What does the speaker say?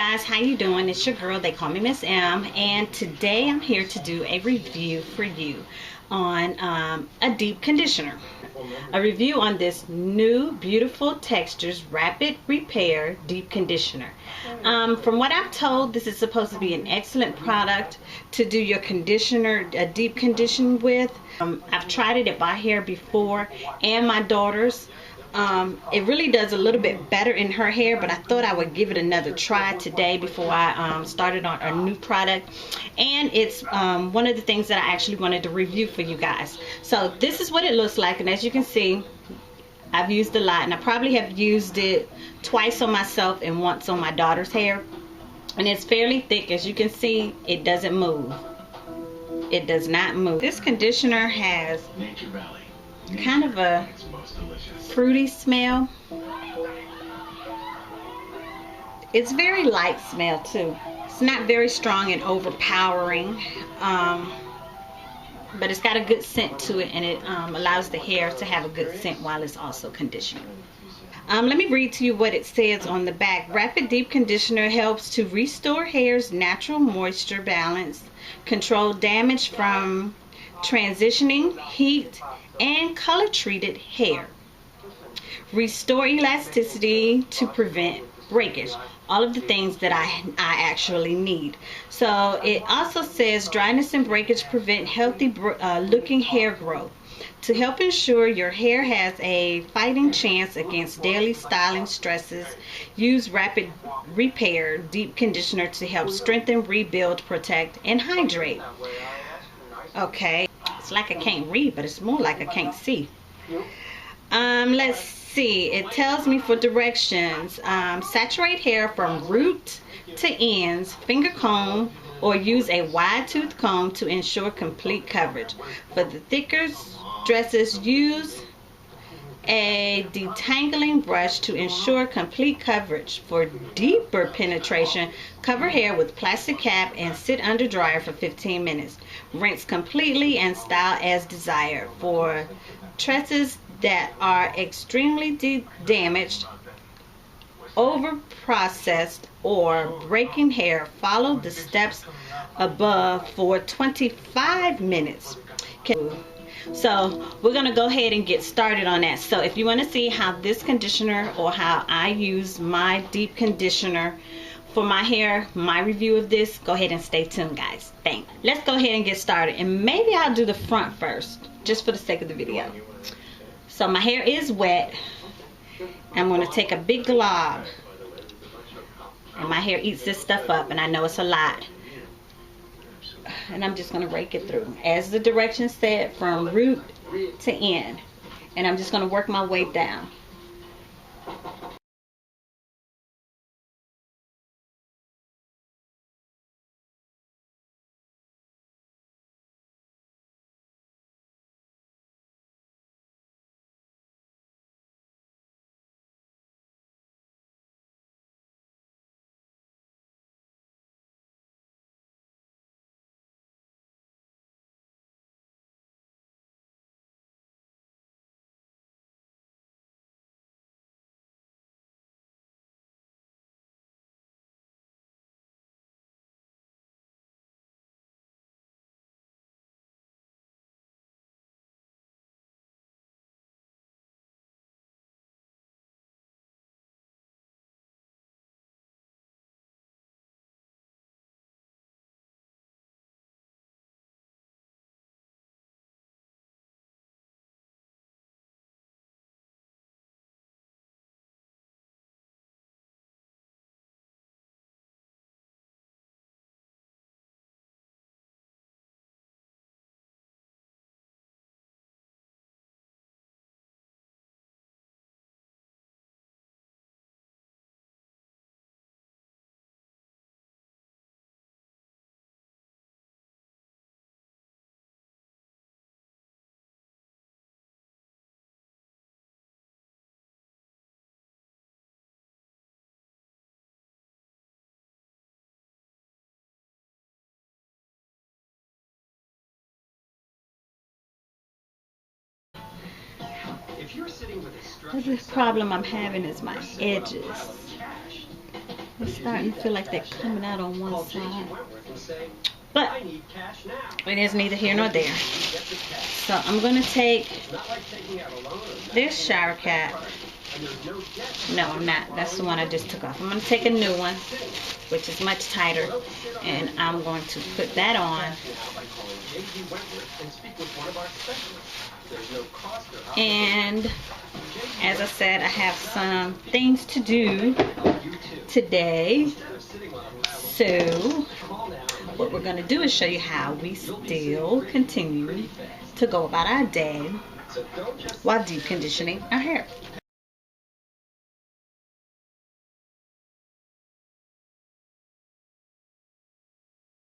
guys, how you doing? It's your girl, they call me Miss M, and today I'm here to do a review for you on a deep conditioner. A review on this new Beautiful Textures Rapid Repair Deep Conditioner. From what I'm told, this is supposed to be an excellent product to do your conditioner, a deep condition with. I've tried it at my hair before and my daughter's. It really does a little bit better in her hair, but I thought I would give it another try today before I started on a new product. And it's one of the things that I actually wanted to review for you guys. So this is what it looks like, and as you can see, I've used a lot, and I probably have used it twice on myself and once on my daughter's hair. And it's fairly thick. As you can see, it doesn't move. It does not move. This conditioner has kind of a fruity smell. It's very light smell too. It's not very strong and overpowering, but it's got a good scent to it, and it allows the hair to have a good scent while it's also conditioning. Let me read to you what it says on the back. Rapid Deep Conditioner helps to restore hair's natural moisture balance, control damage from transitioning, heat, and color treated hair, restore elasticity to prevent breakage. All of the things that I actually need. So it also says dryness and breakage prevent healthy looking hair growth. To help ensure your hair has a fighting chance against daily styling stresses, use Rapid Repair Deep Conditioner to help strengthen, rebuild, protect, and hydrate. Okay, it's like I can't read, but it's more like I can't see. Let's see. It tells me for directions. Saturate hair from root to ends, finger comb, or use a wide tooth comb to ensure complete coverage. For the thicker dresses, use a detangling brush to ensure complete coverage. For deeper penetration, cover hair with plastic cap and sit under dryer for 15 minutes. Rinse completely and style as desired. For tresses that are extremely damaged, over processed, or breaking hair, follow the steps above for 25 minutes. So we're going to go ahead and get started on that. So if you want to see how this conditioner, or how I use my deep conditioner for my hair, my review of this, go ahead and stay tuned, guys. Thanks. Let's go ahead and get started, and maybe I'll do the front first just for the sake of the video. So my hair is wet. I'm going to take a big glob, and my hair eats this stuff up, and I know it's a lot. And I'm just going to rake it through as the directions said, from root to end, and I'm just going to work my way down. The problem I'm having is my edges. It's starting to feel like they're coming out on one side. But it is neither here nor there. So I'm going to take this shower cap. No, I'm not. That's the one I just took off. I'm going to take a new one, which is much tighter, and I'm going to put that on. And as I said, I have some things to do today. So what we're going to do is show you how we still continue to go about our day while deep conditioning our hair.